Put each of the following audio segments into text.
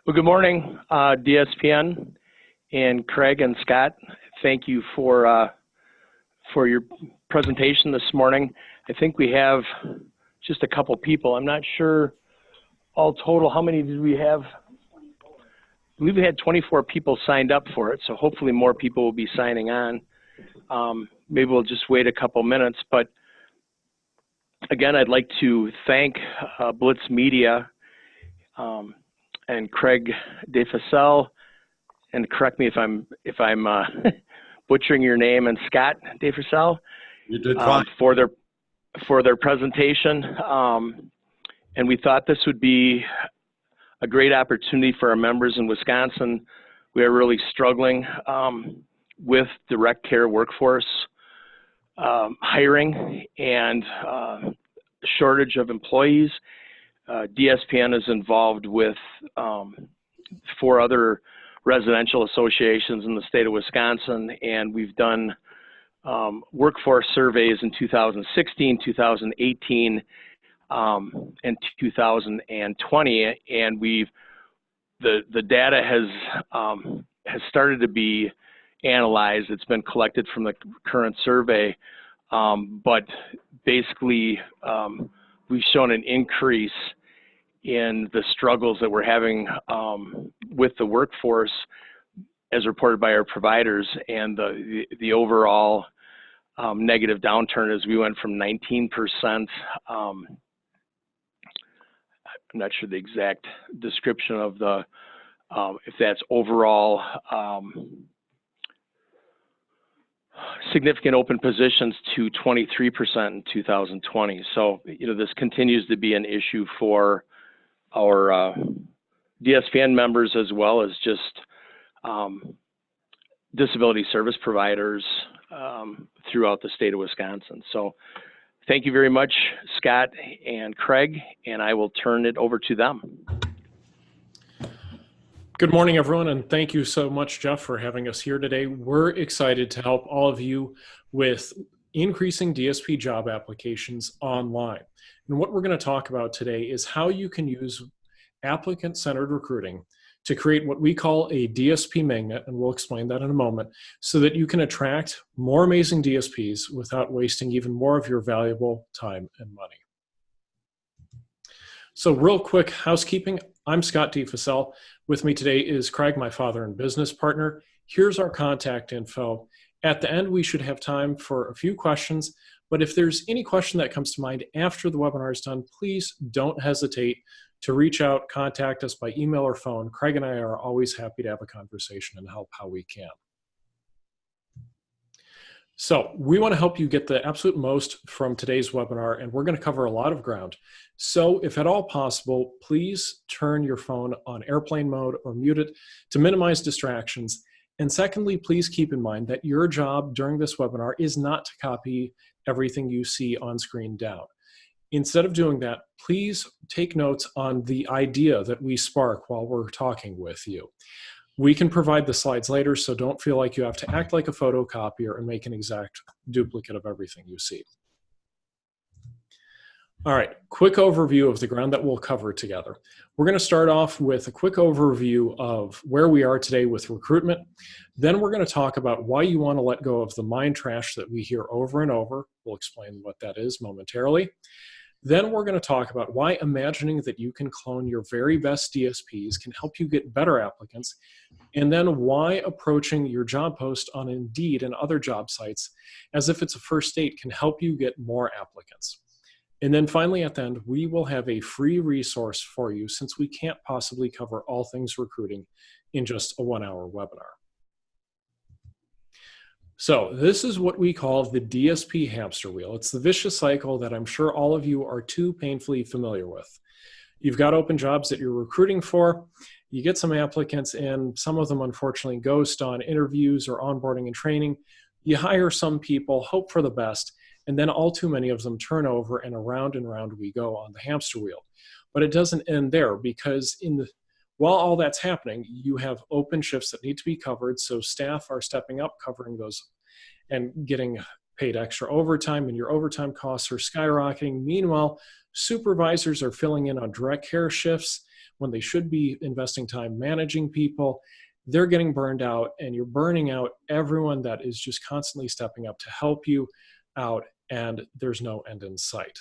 Well, good morning, DSPN and Craig and Scott. Thank you for your presentation this morning. I think we have just a couple people. I'm not sure all total. How many did we have? I believe we had 24 people signed up for it, so hopefully more people will be signing on. Maybe we'll just wait a couple minutes, but again, I'd like to thank Blitz Media and Craig DeFacel, and correct me if I'm butchering your name, and Scott DeFacel, you did fine. for their presentation. And we thought this would be a great opportunity for our members in Wisconsin. We are really struggling with direct care workforce hiring and shortage of employees. DSPN is involved with 4 other residential associations in the state of Wisconsin, and we've done workforce surveys in 2016, 2018, and 2020, and the data has started to be analyzed. It's been collected from the current survey, but basically we've shown an increase in the struggles that we're having with the workforce as reported by our providers, and the overall negative downturn is we went from 19%, I'm not sure the exact description of the, if that's overall significant open positions, to 23% in 2020. So, this continues to be an issue for our DSPN members, as well as just disability service providers throughout the state of Wisconsin. So thank you very much, Scott and Craig, and I will turn it over to them. Good morning, everyone, and thank you so much, Jeff, for having us here today. We're excited to help all of you with increasing DSP job applications online. And what we're going to talk about today is how you can use applicant-centered recruiting to create what we call a DSP magnet, and we'll explain that in a moment, so that you can attract more amazing DSPs without wasting even more of your valuable time and money. So real quick housekeeping. I'm Scott DeFacel. With me today is Craig, my father and business partner. Here's our contact info. At the end, we should have time for a few questions, but if there's any question that comes to mind after the webinar is done, please don't hesitate to reach out, contact us by email or phone. Craig and I are always happy to have a conversation and help how we can. So we want to help you get the absolute most from today's webinar, and we're going to cover a lot of ground. So if at all possible, please turn your phone on airplane mode or mute it to minimize distractions. And secondly, please keep in mind that your job during this webinar is not to copy everything you see on screen down. Instead of doing that, please take notes on the idea that we spark while we're talking with you. We can provide the slides later, so don't feel like you have to act like a photocopier and make an exact duplicate of everything you see. All right, quick overview of the ground that we'll cover together. We're going to start off with a quick overview of where we are today with recruitment. Then we're going to talk about why you want to let go of the mind trash that we hear over and over. We'll explain what that is momentarily. Then we're going to talk about why imagining that you can clone your very best DSPs can help you get better applicants, and then why approaching your job post on Indeed and other job sites as if it's a first date can help you get more applicants. And then finally, at the end, we will have a free resource for you, since we can't possibly cover all things recruiting in just a 1-hour webinar. So this is what we call the DSP hamster wheel. It's the vicious cycle that I'm sure all of you are too painfully familiar with. You've got open jobs that you're recruiting for. You get some applicants in. Some of them, unfortunately, ghost on interviews or onboarding and training. You hire some people, hope for the best, and then all too many of them turn over, and around we go on the hamster wheel. But it doesn't end there, because while all that's happening, you have open shifts that need to be covered, so staff are stepping up, covering those and getting paid extra overtime, and your overtime costs are skyrocketing. Meanwhile, supervisors are filling in on direct care shifts, when they should be investing time managing people. They're getting burned out, and you're burning out everyone that is just constantly stepping up to help you out, and there's no end in sight.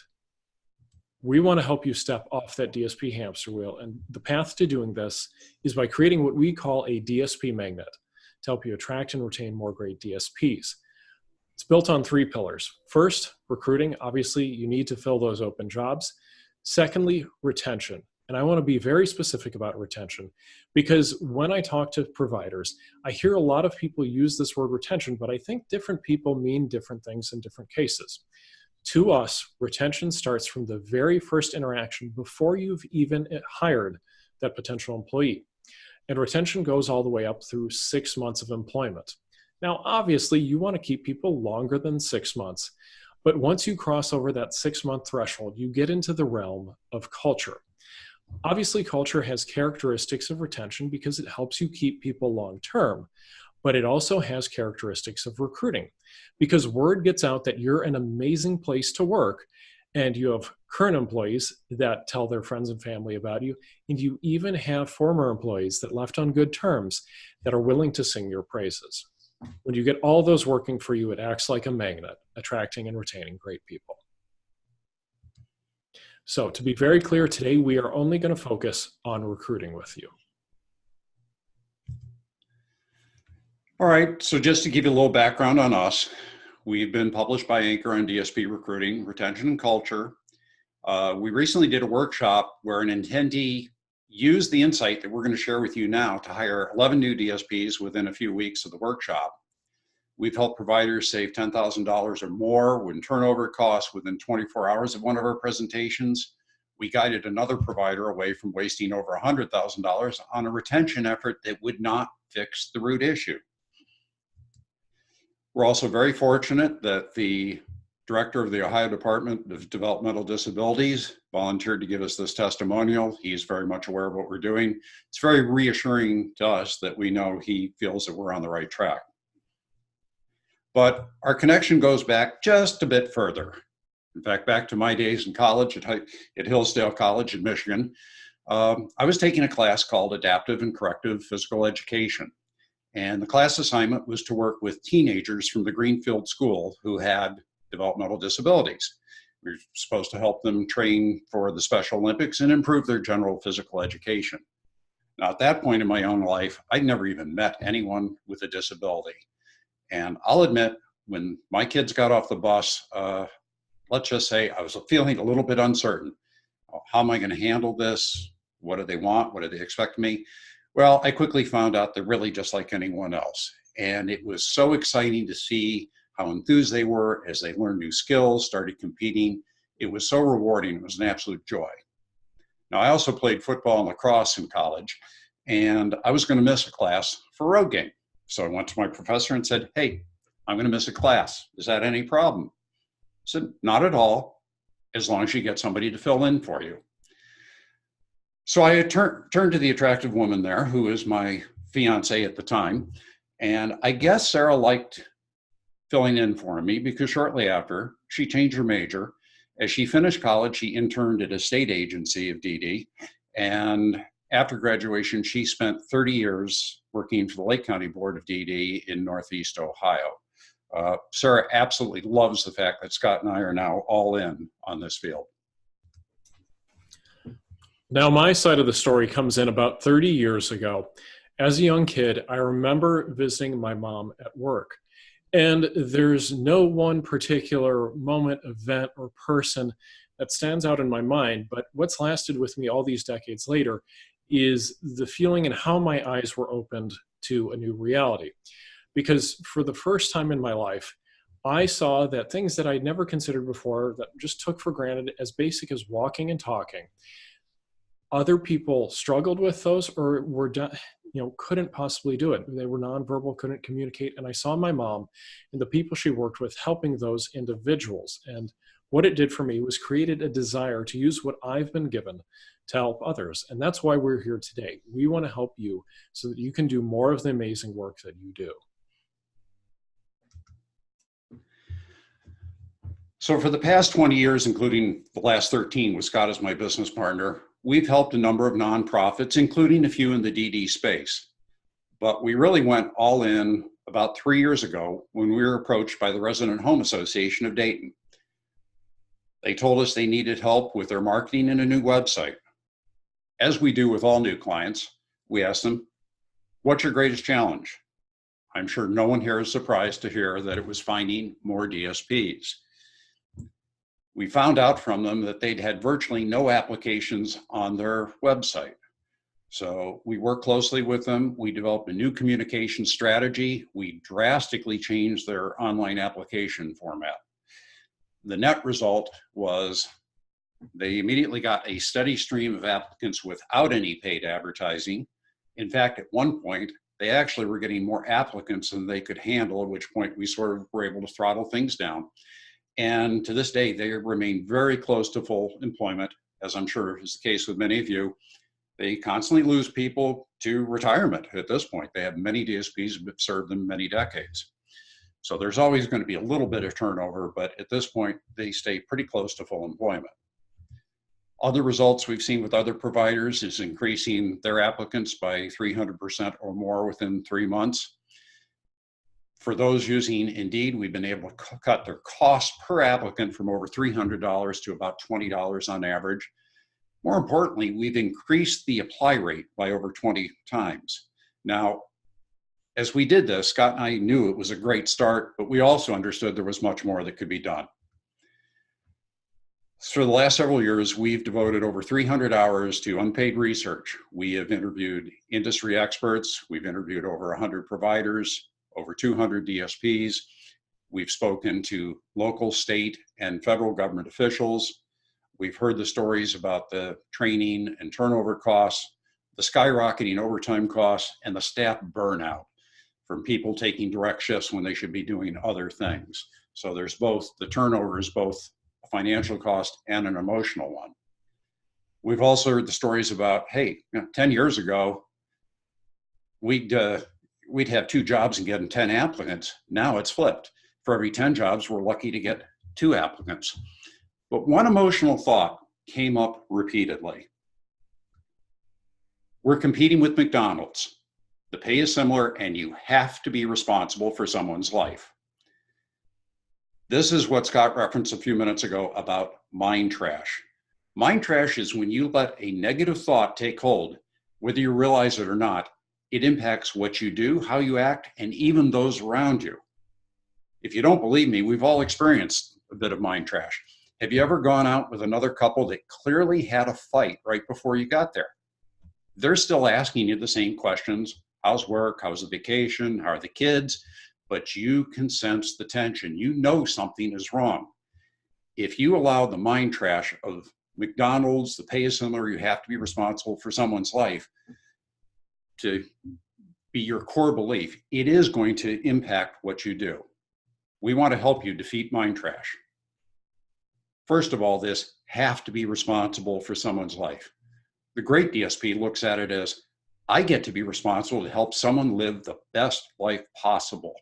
We want to help you step off that DSP hamster wheel, and the path to doing this is by creating what we call a DSP magnet to help you attract and retain more great DSPs. It's built on 3 pillars. First, recruiting. Obviously, you need to fill those open jobs. Secondly, retention. And I want to be very specific about retention, because when I talk to providers, I hear a lot of people use this word retention, but I think different people mean different things in different cases. To us, retention starts from the very first interaction before you've even hired that potential employee. And retention goes all the way up through 6 months of employment. Now, obviously, you want to keep people longer than 6 months, but once you cross over that 6-month threshold, you get into the realm of culture. Obviously, culture has characteristics of retention because it helps you keep people long-term, but it also has characteristics of recruiting because word gets out that you're an amazing place to work, and you have current employees that tell their friends and family about you, and you even have former employees that left on good terms that are willing to sing your praises. When you get all those working for you, it acts like a magnet, attracting and retaining great people. So to be very clear, today we are only going to focus on recruiting with you. All right, so just to give you a little background on us, we've been published by Anchor on DSP recruiting, retention, and culture. We recently did a workshop where an attendee used the insight that we're going to share with you now to hire 11 new DSPs within a few weeks of the workshop. We've helped providers save $10,000 or more when turnover costs within 24 hours of one of our presentations. We guided another provider away from wasting over $100,000 on a retention effort that would not fix the root issue. We're also very fortunate that the director of the Ohio Department of Developmental Disabilities volunteered to give us this testimonial. He's very much aware of what we're doing. It's very reassuring to us that we know he feels that we're on the right track. But our connection goes back just a bit further. In fact, back to my days in college at Hillsdale College in Michigan. I was taking a class called Adaptive and Corrective Physical Education. And the class assignment was to work with teenagers from the Greenfield School who had developmental disabilities. We were supposed to help them train for the Special Olympics and improve their general physical education. Now, at that point in my own life, I'd never even met anyone with a disability. And I'll admit, when my kids got off the bus, let's just say I was feeling a little bit uncertain. How am I going to handle this? What do they want? What do they expect of me? Well, I quickly found out they're really just like anyone else. And it was so exciting to see how enthused they were as they learned new skills, started competing. It was so rewarding. It was an absolute joy. Now, I also played football and lacrosse in college, and I was going to miss a class for a road game. So I went to my professor and said, hey, I'm going to miss a class. Is that any problem? I said, not at all, as long as you get somebody to fill in for you. So I turned to the attractive woman there, who was my fiance at the time. And I guess Sarah liked filling in for me because shortly after, she changed her major. As she finished college, she interned at a state agency of DD. And after graduation, she spent 30 years working for the Lake County Board of DD in Northeast Ohio. Sarah absolutely loves the fact that Scott and I are now all in on this field. Now, my side of the story comes in about 30 years ago. As a young kid, I remember visiting my mom at work. And there's no one particular moment, event, or person that stands out in my mind, but what's lasted with me all these decades later is the feeling and how my eyes were opened to a new reality. Because for the first time in my life, I saw that things that I'd never considered before, that just took for granted as basic as walking and talking, other people struggled with those or were couldn't possibly do it. They were nonverbal, couldn't communicate. And I saw my mom and the people she worked with helping those individuals. And what it did for me was created a desire to use what I've been given to help others. And that's why we're here today. We want to help you so that you can do more of the amazing work that you do. So for the past 20 years, including the last 13 with Scott as my business partner, we've helped a number of nonprofits, including a few in the DD space. But we really went all in about 3 years ago when we were approached by the Resident Home Association of Dayton. They told us they needed help with their marketing and a new website. As we do with all new clients, we asked them, what's your greatest challenge? I'm sure no one here is surprised to hear that it was finding more DSPs. We found out from them that they'd had virtually no applications on their website. So we worked closely with them. We developed a new communication strategy. We drastically changed their online application format. The net result was they immediately got a steady stream of applicants without any paid advertising. In fact, at one point, they actually were getting more applicants than they could handle, at which point we sort of were able to throttle things down. And to this day, they remain very close to full employment, as I'm sure is the case with many of you. They constantly lose people to retirement at this point. They have many DSPs who have served them many decades. So there's always going to be a little bit of turnover, but at this point, they stay pretty close to full employment. Other results we've seen with other providers is increasing their applicants by 300% or more within 3 months. For those using Indeed, we've been able to cut their cost per applicant from over $300 to about $20 on average. More importantly, we've increased the apply rate by over 20 times. Now, as we did this, Scott and I knew it was a great start, but we also understood there was much more that could be done. For the last several years, we've devoted over 300 hours to unpaid research. We have interviewed industry experts. We've interviewed over 100 providers, over 200 DSPs. We've spoken to local, state, and federal government officials. We've heard the stories about the training and turnover costs, the skyrocketing overtime costs, and the staff burnout from people taking direct shifts when they should be doing other things. So there's both, the turnover is both a financial cost and an emotional one. We've also heard the stories about, hey, 10 years ago, we'd have 2 jobs and get 10 applicants. Now it's flipped. For every 10 jobs, we're lucky to get 2 applicants. But one emotional thought came up repeatedly. We're competing with McDonald's. The pay is similar and you have to be responsible for someone's life. This is what Scott referenced a few minutes ago about mind trash. Mind trash is when you let a negative thought take hold, whether you realize it or not. It impacts what you do, how you act, and even those around you. If you don't believe me, we've all experienced a bit of mind trash. Have you ever gone out with another couple that clearly had a fight right before you got there? They're still asking you the same questions. How's work? How's the vacation? How are the kids? But you can sense the tension. You know something is wrong. If you allow the mind trash of McDonald's, the pay is similar, you have to be responsible for someone's life, to be your core belief, it is going to impact what you do. We want to help you defeat mind trash. First of all, this have to be responsible for someone's life. The great DSP looks at it as, I get to be responsible to help someone live the best life possible.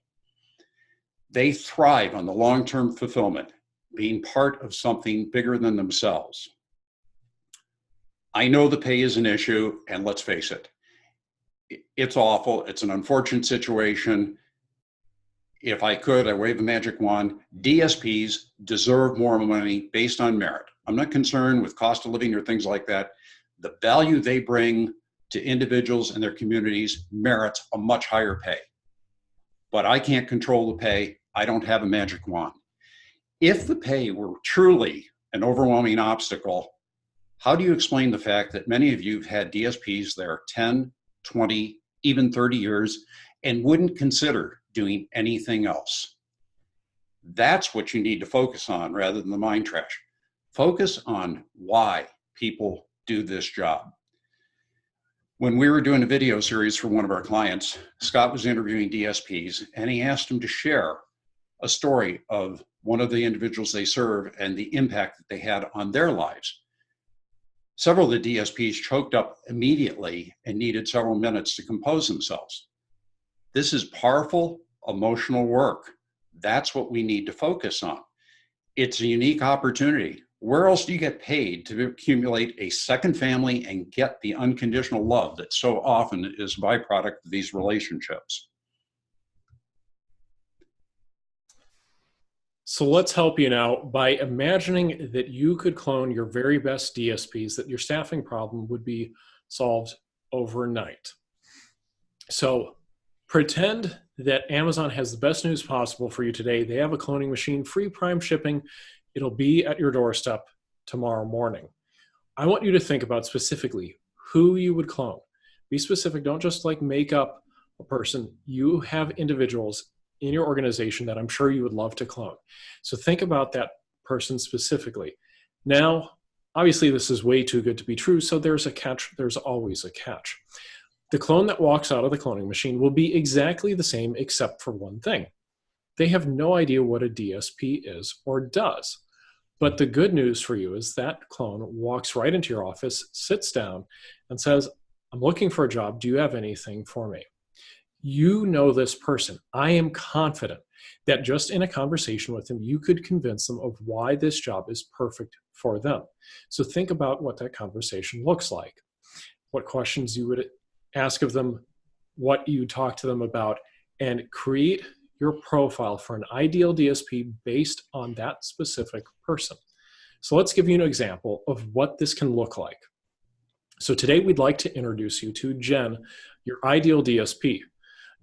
They thrive on the long-term fulfillment, being part of something bigger than themselves. I know the pay is an issue, and let's face it, it's awful. It's an unfortunate situation. If I could, I wave a magic wand. DSPs deserve more money based on merit. I'm not concerned with cost of living or things like that. The value they bring to individuals and their communities merits a much higher pay. But I can't control the pay. I don't have a magic wand. If the pay were truly an overwhelming obstacle, how do you explain the fact that many of you have had DSPs there 10, 20, even 30 years and wouldn't consider doing anything else? That's what you need to focus on rather than the mind trash. Focus on why people do this job. When we were doing a video series for one of our clients, Scott was interviewing DSPs and he asked them to share a story of one of the individuals they serve and the impact that they had on their lives. Several of the DSPs choked up immediately and needed several minutes to compose themselves. This is powerful, emotional work. That's what we need to focus on. It's a unique opportunity. Where else do you get paid to accumulate a second family and get the unconditional love that so often is a byproduct of these relationships? So let's help you now by imagining that you could clone your very best DSPs, that your staffing problem would be solved overnight. So pretend that Amazon has the best news possible for you today. They have a cloning machine, free prime shipping. It'll be at your doorstep tomorrow morning. I want you to think about specifically who you would clone. Be specific. Don't just like make up a person. You have individuals in your organization that I'm sure you would love to clone. So think about that person specifically. Now, obviously this is way too good to be true, so there's a catch. There's always a catch. The clone that walks out of the cloning machine will be exactly the same except for one thing. They have no idea what a DSP is or does. But the good news for you is that clone walks right into your office, sits down, and says, I'm looking for a job. Do you have anything for me? You know this person. I am confident that just in a conversation with them, you could convince them of why this job is perfect for them. So think about what that conversation looks like, what questions you would ask of them, what you talk to them about, and create your profile for an ideal DSP based on that specific person. So let's give you an example of what this can look like. So today we'd like to introduce you to Jen, your ideal DSP.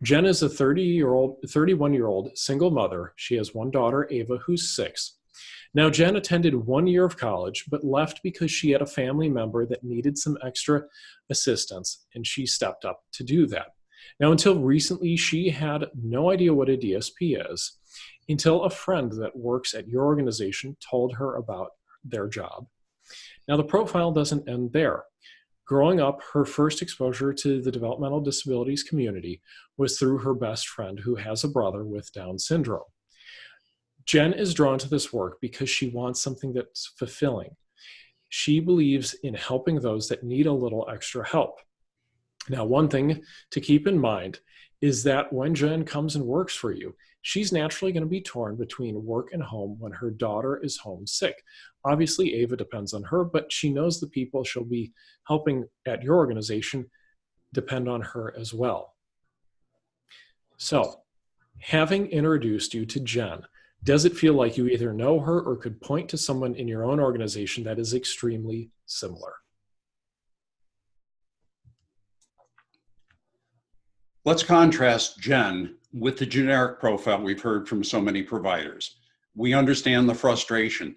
Jen is a 31-year-old single mother. She has one daughter, Ava, who's 6. Now, Jen attended 1 year of college, but left because she had a family member that needed some extra assistance, and she stepped up to do that. Now, until recently, she had no idea what a DSP is until a friend that works at your organization told her about their job. Now, the profile doesn't end there. Growing up, her first exposure to the developmental disabilities community was through her best friend who has a brother with Down syndrome. Jen is drawn to this work because she wants something that's fulfilling. She believes in helping those that need a little extra help. Now, one thing to keep in mind is that when Jen comes and works for you, she's naturally going to be torn between work and home when her daughter is homesick. Obviously, Ava depends on her, but she knows the people she'll be helping at your organization depend on her as well. So, having introduced you to Jen, does it feel like you either know her or could point to someone in your own organization that is extremely similar? Let's contrast Jen with the generic profile we've heard from so many providers. We understand the frustration.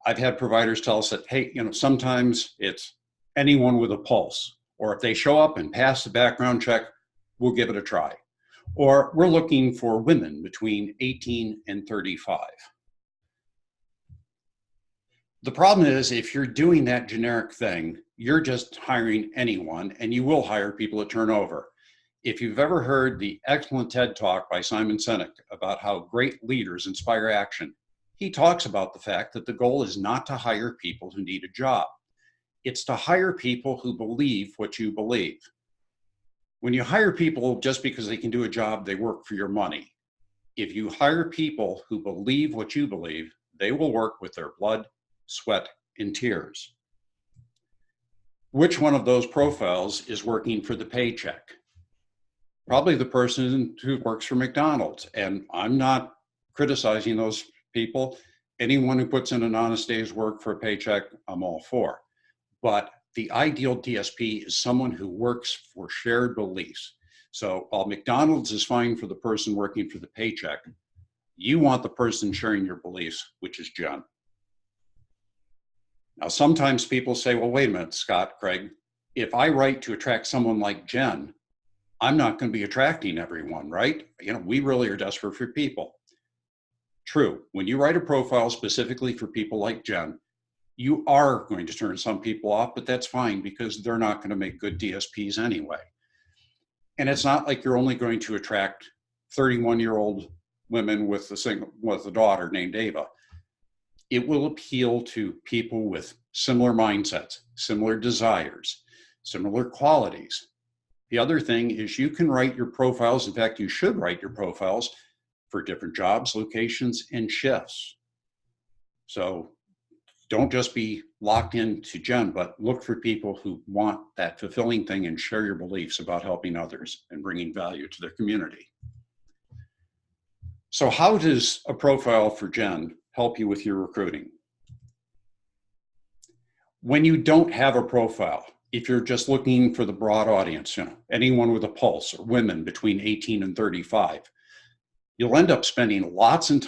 I've had providers tell us that, hey, sometimes it's anyone with a pulse, or if they show up and pass the background check, we'll give it a try. Or we're looking for women between 18 and 35. The problem is if you're doing that generic thing, you're just hiring anyone, and you will hire people at turnover. If you've ever heard the excellent TED Talk by Simon Sinek about how great leaders inspire action, he talks about the fact that the goal is not to hire people who need a job. It's to hire people who believe what you believe. When you hire people just because they can do a job, they work for your money. If you hire people who believe what you believe, they will work with their blood, sweat, and tears. Which one of those profiles is working for the paycheck? Probably the person who works for McDonald's. And I'm not criticizing those people. Anyone who puts in an honest day's work for a paycheck, I'm all for. But the ideal DSP is someone who works for shared beliefs. So while McDonald's is fine for the person working for the paycheck, you want the person sharing your beliefs, which is Jen. Now, sometimes people say, well, wait a minute, Scott, Craig, if I write to attract someone like Jen, I'm not going to be attracting everyone, right? We really are desperate for people. True. When you write a profile specifically for people like Jen, you are going to turn some people off, but that's fine because they're not going to make good DSPs anyway. And it's not like you're only going to attract 31-year-old women with a daughter named Ava. It will appeal to people with similar mindsets, similar desires, similar qualities. The other thing is you can write your profiles. In fact, you should write your profiles for different jobs, locations, and shifts. So Don't just be locked into Jen, but look for people who want that fulfilling thing and share your beliefs about helping others and bringing value to their community. So how does a profile for Jen help you with your recruiting? When you don't have a profile, if you're just looking for the broad audience, anyone with a pulse or women between 18 and 35, you'll end up spending lots of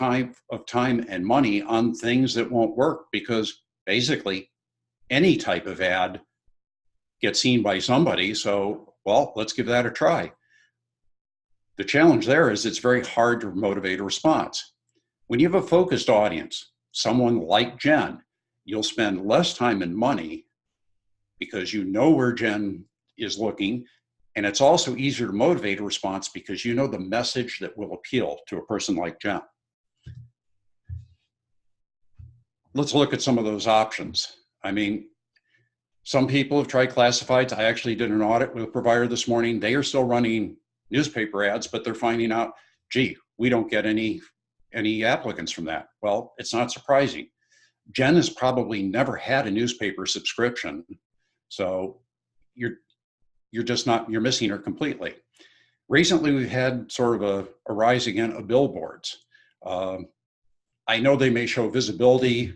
time and money on things that won't work, because basically any type of ad gets seen by somebody. So, well, let's give that a try. The challenge there is it's very hard to motivate a response. When you have a focused audience, someone like Jen, you'll spend less time and money because you know where Jen is looking. And it's also easier to motivate a response because you know the message that will appeal to a person like Jen. Let's look at some of those options. I mean, some people have tried classifieds. I actually did an audit with a provider this morning. They are still running newspaper ads, but they're finding out, gee, we don't get any applicants from that. Well, it's not surprising. Jen has probably never had a newspaper subscription, so you're missing her completely. Recently, we've had sort of a rise again of billboards. I know they may show visibility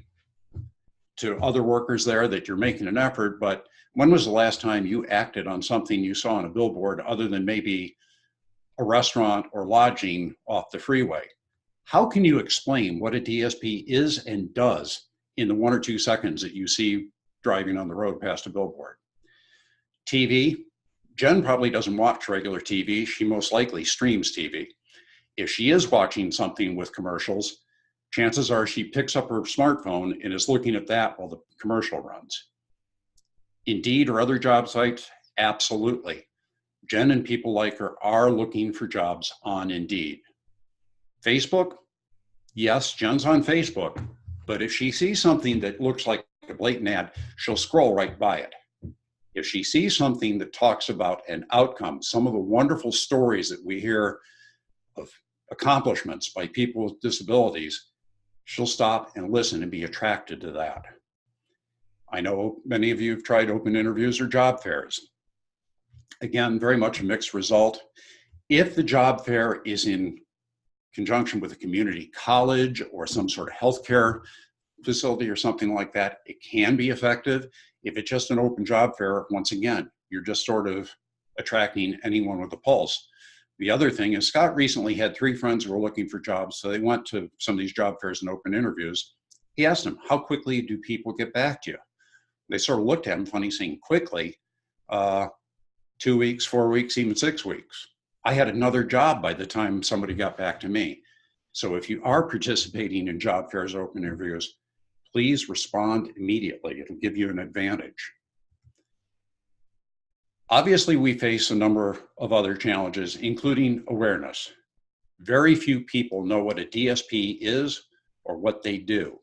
to other workers there that you're making an effort, but when was the last time you acted on something you saw on a billboard other than maybe a restaurant or lodging off the freeway? How can you explain what a DSP is and does in the 1 or 2 seconds that you see driving on the road past a billboard? TV, Jen probably doesn't watch regular TV. She most likely streams TV. If she is watching something with commercials, chances are she picks up her smartphone and is looking at that while the commercial runs. Indeed or other job sites, absolutely. Jen and people like her are looking for jobs on Indeed. Facebook, yes, Jen's on Facebook, but if she sees something that looks like a blatant ad, she'll scroll right by it. If she sees something that talks about an outcome, some of the wonderful stories that we hear of accomplishments by people with disabilities, she'll stop and listen and be attracted to that. I know many of you have tried open interviews or job fairs. Again, very much a mixed result. If the job fair is in conjunction with a community college or some sort of healthcare facility or something like that, it can be effective. If it's just an open job fair, once again, you're just sort of attracting anyone with a pulse. The other thing is Scott recently had 3 friends who were looking for jobs, so they went to some of these job fairs and open interviews. He asked them, how quickly do people get back to you? They sort of looked at him funny, saying quickly, 2 weeks, 4 weeks, even 6 weeks. I had another job by the time somebody got back to me. So if you are participating in job fairs or open interviews, please respond immediately. It'll give you an advantage. Obviously, we face a number of other challenges, including awareness. Very few people know what a DSP is or what they do.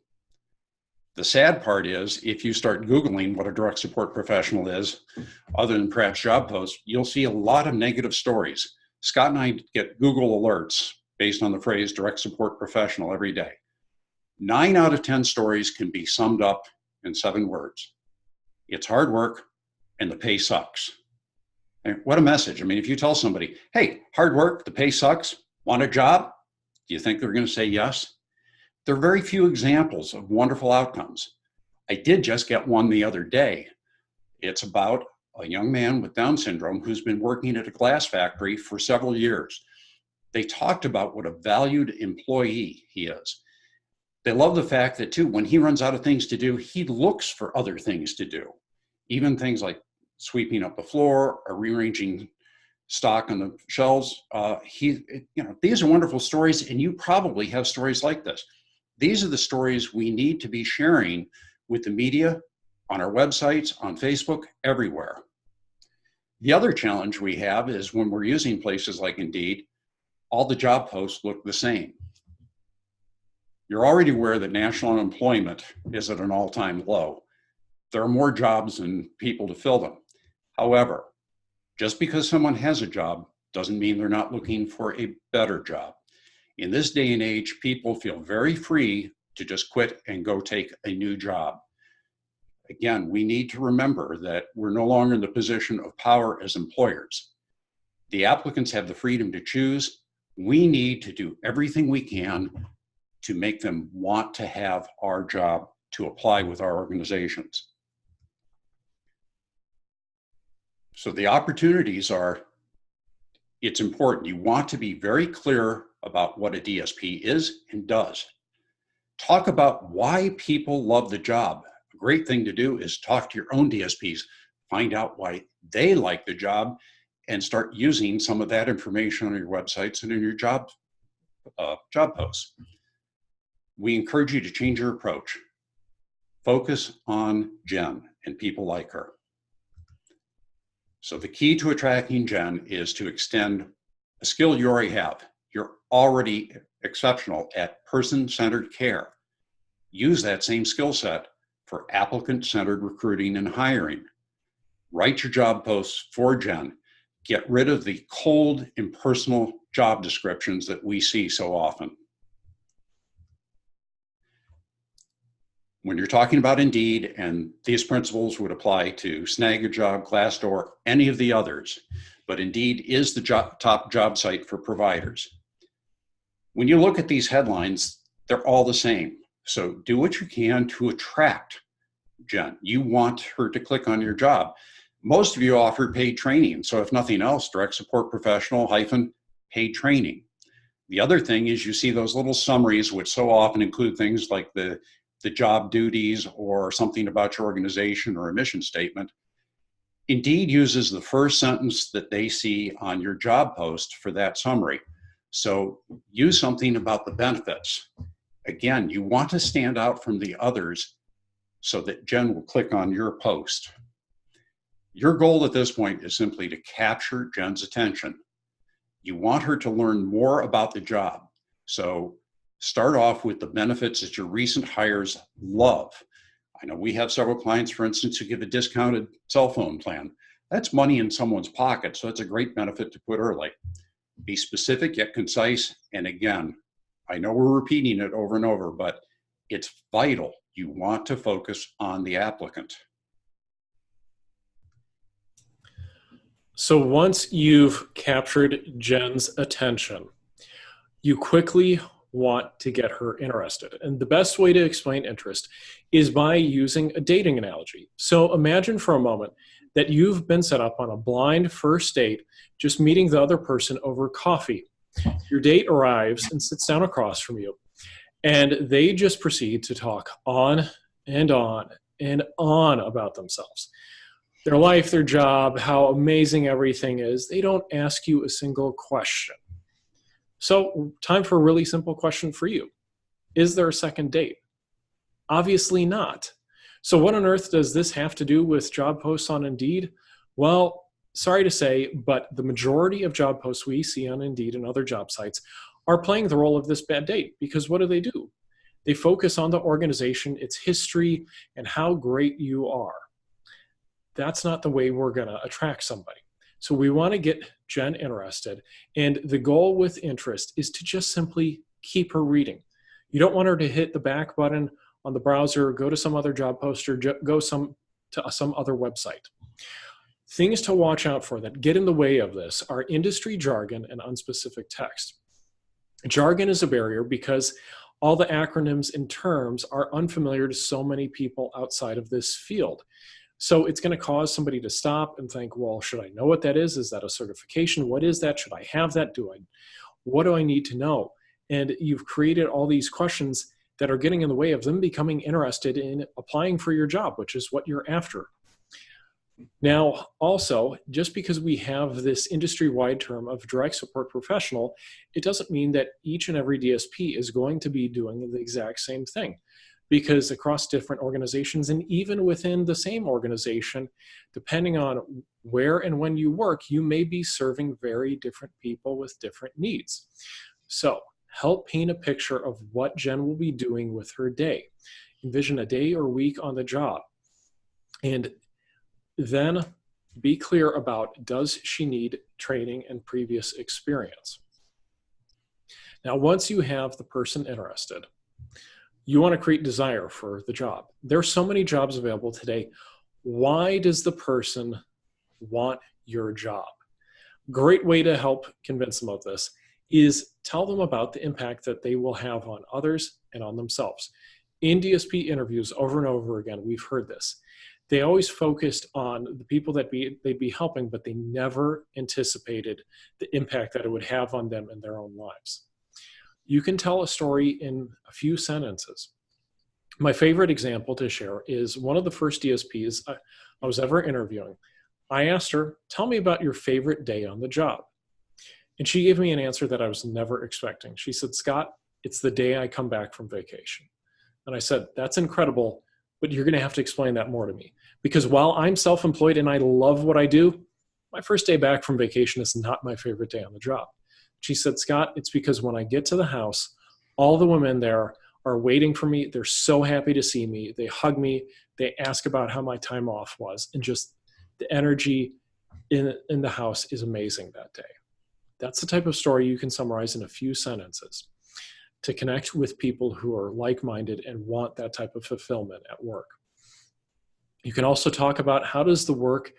The sad part is, if you start Googling what a direct support professional is, other than perhaps job posts, you'll see a lot of negative stories. Scott and I get Google alerts based on the phrase direct support professional every day. 9 out of 10 stories can be summed up in 7 words. It's hard work and the pay sucks. And what a message. I mean, if you tell somebody, hey, hard work, the pay sucks, want a job? Do you think they're going to say yes? There are very few examples of wonderful outcomes. I did just get one the other day. It's about a young man with Down syndrome who's been working at a glass factory for several years. They talked about what a valued employee he is. They love the fact that, too, when he runs out of things to do, he looks for other things to do, even things like sweeping up the floor or rearranging stock on the shelves. These are wonderful stories, and you probably have stories like this. These are the stories we need to be sharing with the media, on our websites, on Facebook, everywhere. The other challenge we have is when we're using places like Indeed, all the job posts look the same. You're already aware that national unemployment is at an all-time low. There are more jobs than people to fill them. However, just because someone has a job doesn't mean they're not looking for a better job. In this day and age, people feel very free to just quit and go take a new job. Again, we need to remember that we're no longer in the position of power as employers. The applicants have the freedom to choose. We need to do everything we can to make them want to have our job, to apply with our organizations. So the opportunities are, it's important. You want to be very clear about what a DSP is and does. Talk about why people love the job. A great thing to do is talk to your own DSPs, find out why they like the job, and start using some of that information on your websites and in your job posts. We encourage you to change your approach. Focus on Jen and people like her. So the key to attracting Jen is to extend a skill you already have. You're already exceptional at person-centered care. Use that same skill set for applicant-centered recruiting and hiring. Write your job posts for Jen. Get rid of the cold, impersonal job descriptions that we see so often. When you're talking about Indeed, and these principles would apply to Snag-a-Job, Glassdoor, any of the others, but Indeed is the top job site for providers. When you look at these headlines, they're all the same. So do what you can to attract Jen. You want her to click on your job. Most of you offer paid training. So if nothing else, direct support professional - paid training. The other thing is you see those little summaries, which so often include things like the job duties or something about your organization or a mission statement. Indeed uses the first sentence that they see on your job post for that summary. So use something about the benefits. Again, you want to stand out from the others so that Jen will click on your post. Your goal at this point is simply to capture Jen's attention. You want her to learn more about the job. So start off with the benefits that your recent hires love. I know we have several clients, for instance, who give a discounted cell phone plan. That's money in someone's pocket, so it's a great benefit to put early. Be specific yet concise, and again, I know we're repeating it over and over, but it's vital. You want to focus on the applicant. So once you've captured Jen's attention, you quickly want to get her interested. And the best way to explain interest is by using a dating analogy. So imagine for a moment that you've been set up on a blind first date, just meeting the other person over coffee. Your date arrives and sits down across from you, and they just proceed to talk on and on and on about themselves. Their life, their job, how amazing everything is. They don't ask you a single question. So, time for a really simple question for you. Is there a second date? Obviously not. So what on earth does this have to do with job posts on Indeed? Well, sorry to say, but the majority of job posts we see on Indeed and other job sites are playing the role of this bad date, because what do? They focus on the organization, its history, and how great you are. That's not the way we're going to attract somebody. So we want to get Jen interested, and the goal with interest is to just simply keep her reading. You don't want her to hit the back button on the browser, go to some other job post, or go to some other website. Things to watch out for that get in the way of this are industry jargon and unspecific text. Jargon is a barrier because all the acronyms and terms are unfamiliar to so many people outside of this field. So it's going to cause somebody to stop and think, well, should I know what that is? Is that a certification? What is that? Should I have that? What do I need to know? And you've created all these questions that are getting in the way of them becoming interested in applying for your job, which is what you're after. Now, also, just because we have this industry-wide term of direct support professional, it doesn't mean that each and every DSP is going to be doing the exact same thing. Because across different organizations, and even within the same organization, depending on where and when you work, you may be serving very different people with different needs. So help paint a picture of what Jen will be doing with her day. Envision a day or week on the job. And then be clear about, does she need training and previous experience? Now, once you have the person interested, You want to create desire for the job. There are so many jobs available today. Why does the person want your job? Great way to help convince them of this is tell them about the impact that they will have on others and on themselves. In DSP interviews over and over again, we've heard this. They always focused on the people that they'd be helping, but they never anticipated the impact that it would have on them in their own lives. You can tell a story in a few sentences. My favorite example to share is one of the first DSPs I was ever interviewing. I asked her, tell me about your favorite day on the job. And she gave me an answer that I was never expecting. She said, Scott, it's the day I come back from vacation. And I said, that's incredible, but you're going to have to explain that more to me. Because while I'm self-employed and I love what I do, my first day back from vacation is not my favorite day on the job. She said, Scott, it's because when I get to the house, all the women there are waiting for me. They're so happy to see me. They hug me. They ask about how my time off was. And just the energy in the house is amazing that day. That's the type of story you can summarize in a few sentences to connect with people who are like-minded and want that type of fulfillment at work. You can also talk about how does the work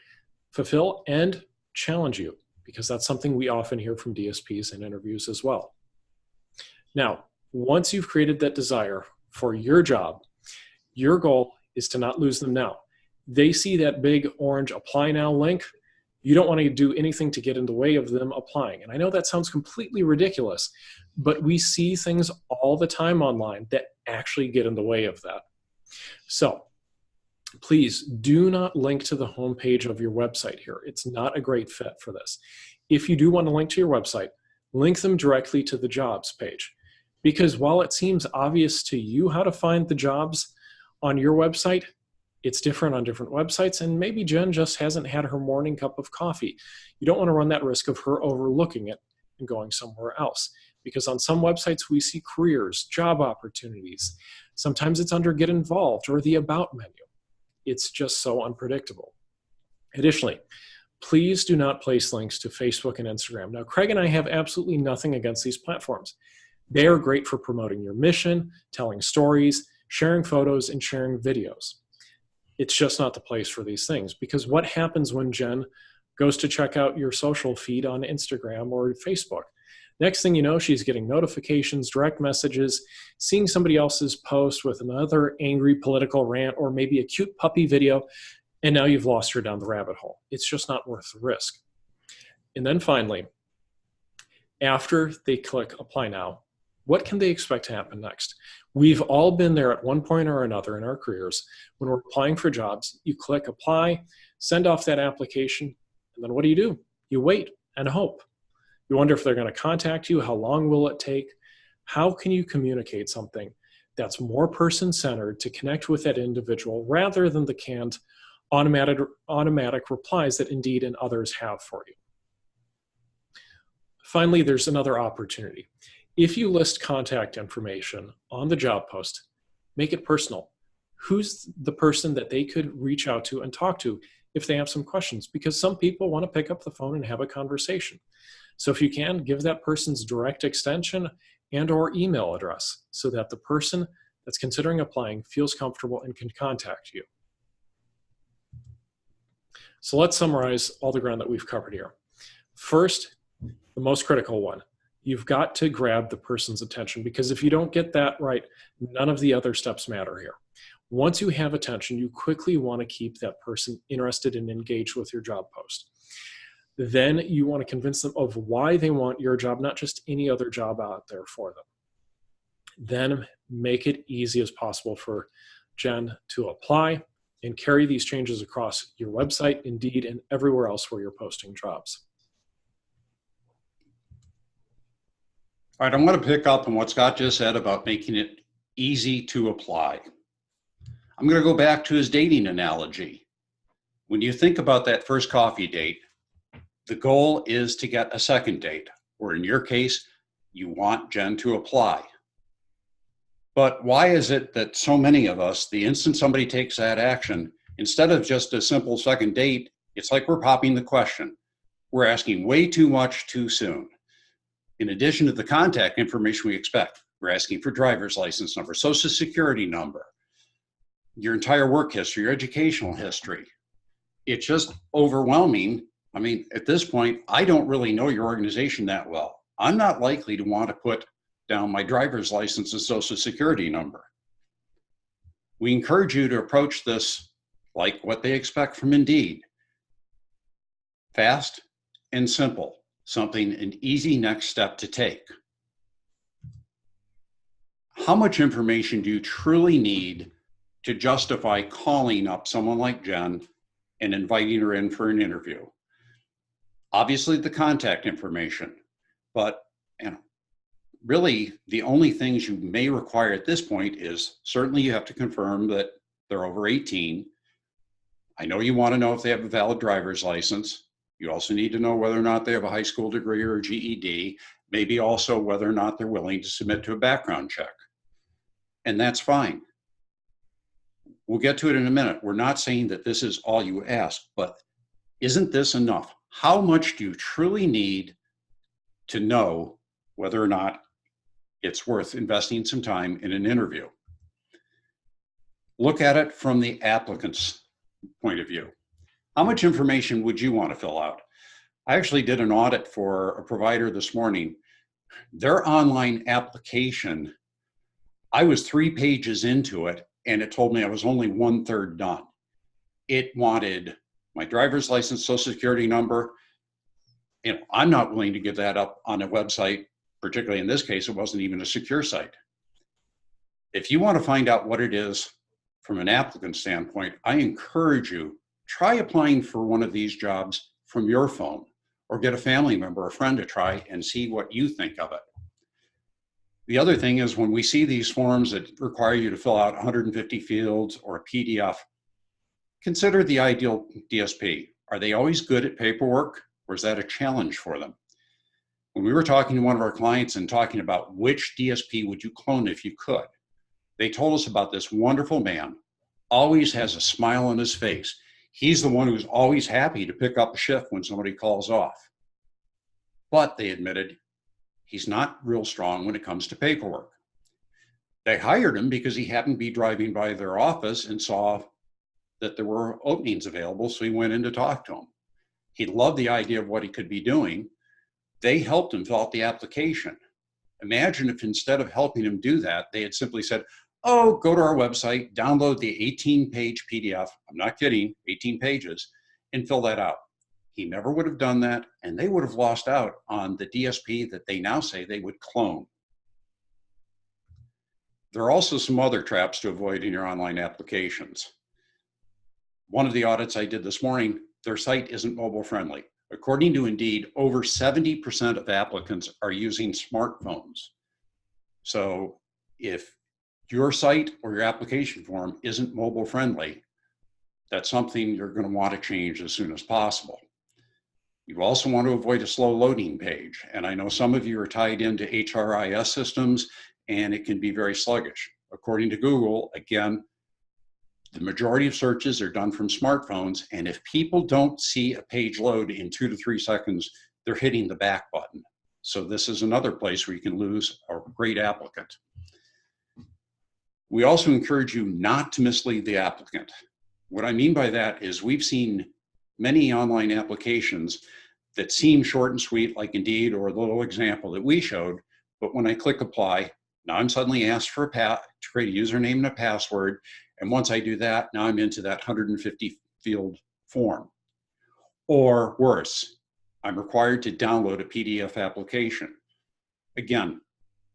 fulfill and challenge you, because that's something we often hear from DSPs in interviews as well. Now, once you've created that desire for your job, your goal is to not lose them now. They see that big orange apply now link. You don't want to do anything to get in the way of them applying. And I know that sounds completely ridiculous, but we see things all the time online that actually get in the way of that. So please do not link to the homepage of your website here. It's not a great fit for this. If you do want to link to your website, link them directly to the jobs page. Because while it seems obvious to you how to find the jobs on your website, it's different on different websites, and maybe Jen just hasn't had her morning cup of coffee. You don't want to run that risk of her overlooking it and going somewhere else. Because on some websites, we see careers, job opportunities. Sometimes it's under Get Involved or the About menu. It's just so unpredictable. Additionally, please do not place links to Facebook and Instagram. Now, Craig and I have absolutely nothing against these platforms. They are great for promoting your mission, telling stories, sharing photos, and sharing videos. It's just not the place for these things, because what happens when Jen goes to check out your social feed on Instagram or Facebook? Next thing you know, she's getting notifications, direct messages, seeing somebody else's post with another angry political rant or maybe a cute puppy video, and now you've lost her down the rabbit hole. It's just not worth the risk. And then finally, after they click Apply Now, what can they expect to happen next? We've all been there at one point or another in our careers. When we're applying for jobs, you click Apply, send off that application, and then what do? You wait and hope. You wonder if they're going to contact you. How long will it take? How can you communicate something that's more person-centered to connect with that individual rather than the canned automatic replies that Indeed and others have for you? Finally, there's another opportunity. If you list contact information on the job post, make it personal. Who's the person that they could reach out to and talk to if they have some questions? Because some people want to pick up the phone and have a conversation. So if you can, give that person's direct extension and or email address so that the person that's considering applying feels comfortable and can contact you. So let's summarize all the ground that we've covered here. First, the most critical one. You've got to grab the person's attention, because if you don't get that right, none of the other steps matter here. Once you have attention, you quickly want to keep that person interested and engaged with your job post. Then you want to convince them of why they want your job, not just any other job out there for them. Then make it easy as possible for Jen to apply and carry these changes across your website, Indeed, and everywhere else where you're posting jobs. All right, I'm going to pick up on what Scott just said about making it easy to apply. I'm going to go back to his dating analogy. When you think about that first coffee date, the goal is to get a second date, or in your case, you want Jen to apply. But why is it that so many of us, the instant somebody takes that action, instead of just a simple second date, it's like we're popping the question. We're asking way too much too soon. In addition to the contact information we expect, We're asking for driver's license number, social security number, your entire work history, your educational history. It's just overwhelming. I mean, at this point, I don't really know your organization that well. I'm not likely to want to put down my driver's license and social security number. We encourage you to approach this like what they expect from Indeed. Fast and simple, something an easy next step to take. How much information do you truly need to justify calling up someone like Jen and inviting her in for an interview? Obviously the contact information, but really the only things you may require at this point is certainly you have to confirm that they're over 18. I know you want to know if they have a valid driver's license. You also need to know whether or not they have a high school degree or a GED, maybe also whether or not they're willing to submit to a background check. And that's fine. We'll get to it in a minute. We're not saying that this is all you ask, but isn't this enough? How much do you truly need to know whether or not it's worth investing some time in an interview? Look at it from the applicant's point of view. How much information would you want to fill out? I actually did an audit for a provider this morning. Their online application, I was 3 pages into it, and it told me I was only 1/3 done. It wanted my driver's license, social security number. I'm not willing to give that up on a website, particularly in this case, it wasn't even a secure site. If you want to find out what it is from an applicant standpoint, I encourage you, try applying for one of these jobs from your phone, or get a family member, a friend to try and see what you think of it. The other thing is when we see these forms that require you to fill out 150 fields or a PDF, consider the ideal DSP. Are they always good at paperwork, or is that a challenge for them? When we were talking to one of our clients and talking about which DSP would you clone if you could, they told us about this wonderful man, always has a smile on his face. He's the one who's always happy to pick up a shift when somebody calls off. But they admitted he's not real strong when it comes to paperwork. They hired him because he happened to be driving by their office and saw that there were openings available, so he went in to talk to him. He loved the idea of what he could be doing. They helped him fill out the application. Imagine if instead of helping him do that, they had simply said, oh, go to our website, download the 18-page PDF, I'm not kidding, 18 pages, and fill that out. He never would have done that, and they would have lost out on the DSP that they now say they would clone. There are also some other traps to avoid in your online applications. One of the audits I did this morning, their site isn't mobile friendly. According to Indeed, over 70% of applicants are using smartphones. So if your site or your application form isn't mobile friendly, that's something you're going to want to change as soon as possible. You also want to avoid a slow loading page. And I know some of you are tied into HRIS systems, and it can be very sluggish. According to Google, again, the majority of searches are done from smartphones, and if people don't see a page load in 2 to 3 seconds, they're hitting the back button. So this is another place where you can lose a great applicant. We also encourage you not to mislead the applicant. What I mean by that is we've seen many online applications that seem short and sweet, like Indeed or the little example that we showed, but when I click apply, now I'm suddenly asked for to create a username and a password, and once I do that, now I'm into that 150 field form. Or worse, I'm required to download a PDF application. Again,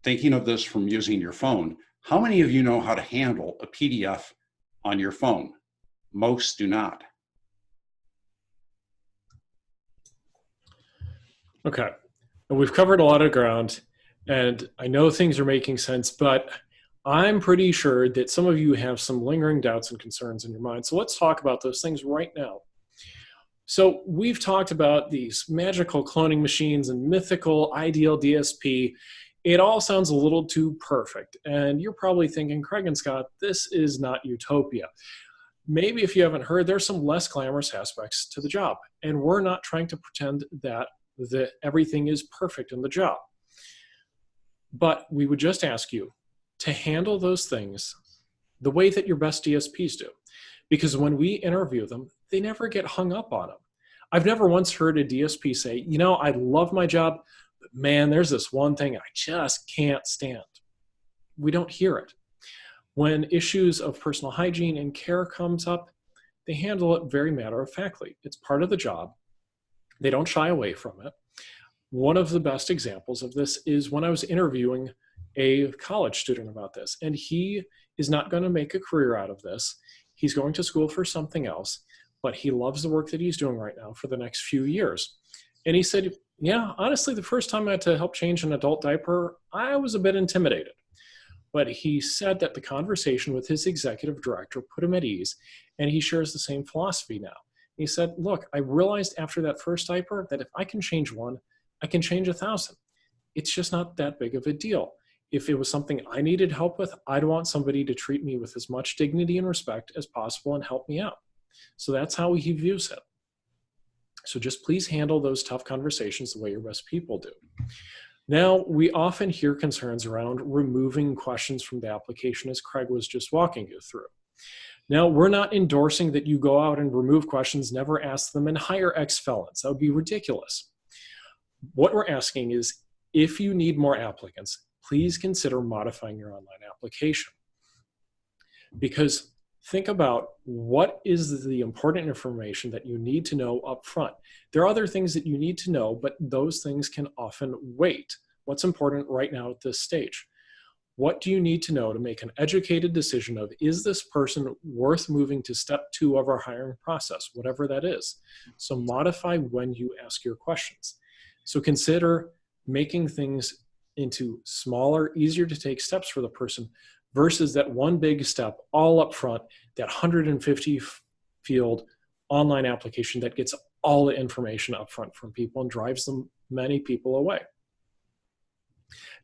thinking of this from using your phone, how many of you know how to handle a PDF on your phone? Most do not. Okay, and we've covered a lot of ground, and I know things are making sense, but I'm pretty sure that some of you have some lingering doubts and concerns in your mind. So let's talk about those things right now. So we've talked about these magical cloning machines and mythical ideal DSP. It all sounds a little too perfect. And you're probably thinking, Craig and Scott, this is not utopia. Maybe if you haven't heard, there's some less glamorous aspects to the job. And we're not trying to pretend that everything is perfect in the job. But we would just ask you to handle those things the way that your best DSPs do. Because when we interview them, they never get hung up on them. I've never once heard a DSP say, you know, I love my job, but man, there's this one thing I just can't stand. We don't hear it. When issues of personal hygiene and care comes up, they handle it very matter-of-factly. It's part of the job. They don't shy away from it. One of the best examples of this is when I was interviewing a college student about this, and he is not going to make a career out of this. He's going to school for something else, but he loves the work that he's doing right now for the next few years. And he said, yeah, honestly, the first time I had to help change an adult diaper, I was a bit intimidated. But he said that the conversation with his executive director put him at ease, and he shares the same philosophy now. He said, look, I realized after that first diaper that if I can change one, I can change 1,000. It's just not that big of a deal. If it was something I needed help with, I'd want somebody to treat me with as much dignity and respect as possible and help me out. So that's how he views it. So just please handle those tough conversations the way your best people do. Now, we often hear concerns around removing questions from the application, as Craig was just walking you through. Now, we're not endorsing that you go out and remove questions, never ask them, and hire ex-felons. That would be ridiculous. What we're asking is, if you need more applicants, please consider modifying your online application. Because think about what is the important information that you need to know up front. There are other things that you need to know, but those things can often wait. What's important right now at this stage? What do you need to know to make an educated decision of, is this person worth moving to step 2 of our hiring process, whatever that is? So modify when you ask your questions. So consider making things into smaller, easier to take steps for the person versus that one big step all up front, that 150 field online application that gets all the information up front from people and drives them many people away.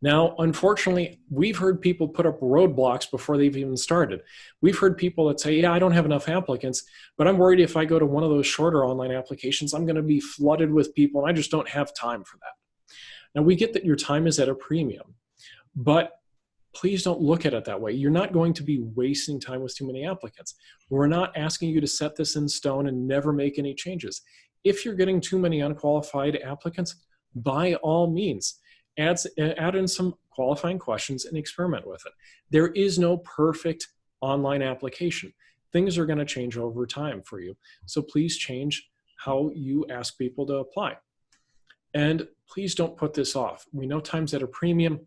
Now, unfortunately, we've heard people put up roadblocks before they've even started. We've heard people that say, yeah, I don't have enough applicants, but I'm worried if I go to one of those shorter online applications, I'm going to be flooded with people, and I just don't have time for that. Now, we get that your time is at a premium, but please don't look at it that way. You're not going to be wasting time with too many applicants. We're not asking you to set this in stone and never make any changes. If you're getting too many unqualified applicants, by all means, add in some qualifying questions and experiment with it. There is no perfect online application. Things are going to change over time for you. So please change how you ask people to apply. And please don't put this off. We know time's at a premium,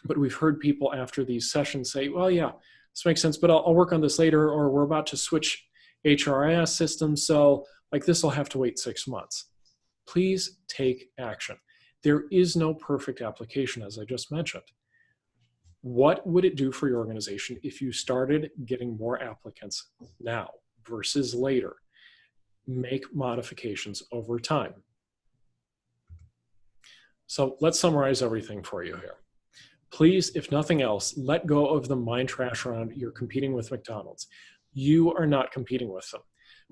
but we've heard people after these sessions say, well, yeah, this makes sense, but I'll work on this later, or we're about to switch HRIS systems, so like this will have to wait 6 months. Please take action. There is no perfect application, as I just mentioned. What would it do for your organization if you started getting more applicants now versus later? Make modifications over time. So let's summarize everything for you here. Please, if nothing else, let go of the mind trash around you're competing with McDonald's. You are not competing with them.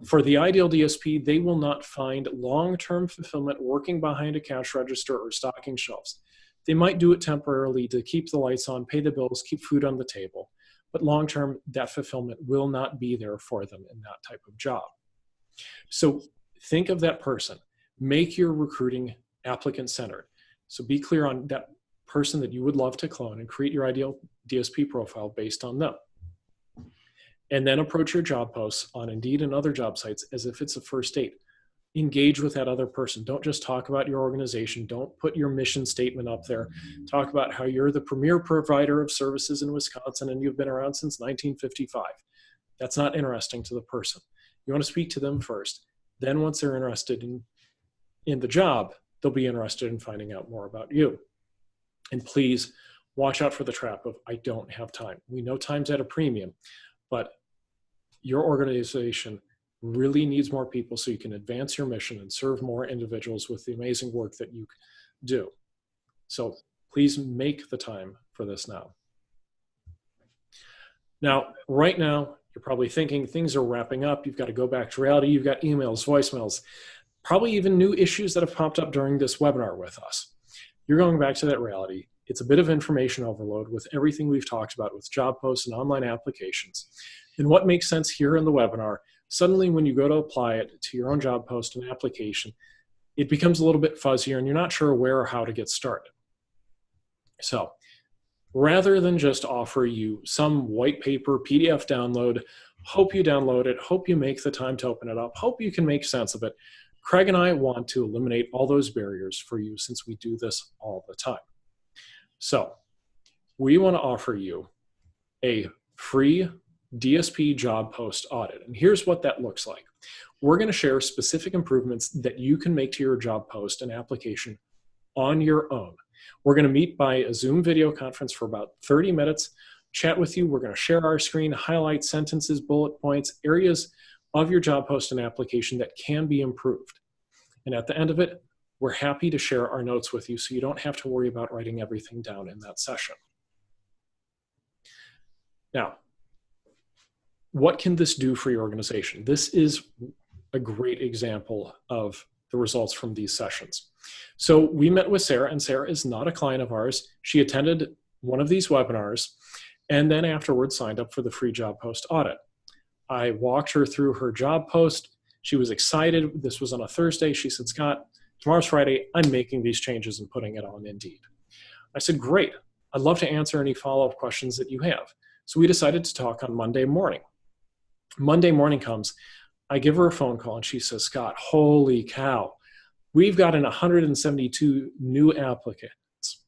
For the ideal DSP, they will not find long-term fulfillment working behind a cash register or stocking shelves. They might do it temporarily to keep the lights on, pay the bills, keep food on the table. But long-term, that fulfillment will not be there for them in that type of job. So think of that person. Make your recruiting applicant-centered. So be clear on that person that you would love to clone and create your ideal DSP profile based on them. And then approach your job posts on Indeed and other job sites as if it's a first date. Engage with that other person. Don't just talk about your organization. Don't put your mission statement up there. Talk about how you're the premier provider of services in Wisconsin and you've been around since 1955. That's not interesting to the person. You want to speak to them first. Then once they're interested in the job, they'll be interested in finding out more about you. And please watch out for the trap of, I don't have time. We know time's at a premium, but your organization really needs more people so you can advance your mission and serve more individuals with the amazing work that you do. So please make the time for this now. Now, right now, you're probably thinking things are wrapping up. You've got to go back to reality. You've got emails, voicemails, probably even new issues that have popped up during this webinar with us. You're going back to that reality. It's a bit of information overload with everything we've talked about with job posts and online applications. And what makes sense here in the webinar, suddenly when you go to apply it to your own job post and application, it becomes a little bit fuzzier and you're not sure where or how to get started. So rather than just offer you some white paper PDF download, hope you download it, hope you make the time to open it up, hope you can make sense of it, Craig and I want to eliminate all those barriers for you since we do this all the time. So we want to offer you a free DSP job post audit. And here's what that looks like. We're going to share specific improvements that you can make to your job post and application on your own. We're going to meet by a Zoom video conference for about 30 minutes, chat with you. We're going to share our screen, highlight sentences, bullet points, areas of your job post and application that can be improved. And at the end of it, we're happy to share our notes with you so you don't have to worry about writing everything down in that session. Now, what can this do for your organization? This is a great example of the results from these sessions. So we met with Sarah, and Sarah is not a client of ours. She attended one of these webinars and then afterwards signed up for the free job post audit. I walked her through her job post. She was excited. This was on a Thursday. She said, Scott, tomorrow's Friday. I'm making these changes and putting it on Indeed. I said, great. I'd love to answer any follow-up questions that you have. So we decided to talk on Monday morning. Monday morning comes. I give her a phone call and she says, Scott, holy cow, we've gotten 172 new applicants.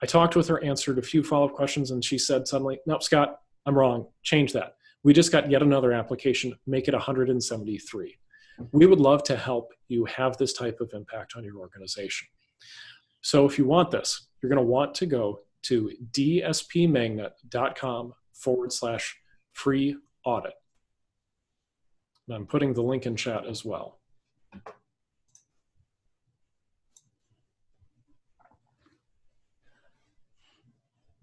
I talked with her, answered a few follow-up questions, and she said suddenly, no, Scott, I'm wrong. Change that. We just got yet another application. Make it 173. We would love to help you have this type of impact on your organization. So if you want this, you're going to want to go to dspmagnet.com/free audit. And I'm putting the link in chat as well.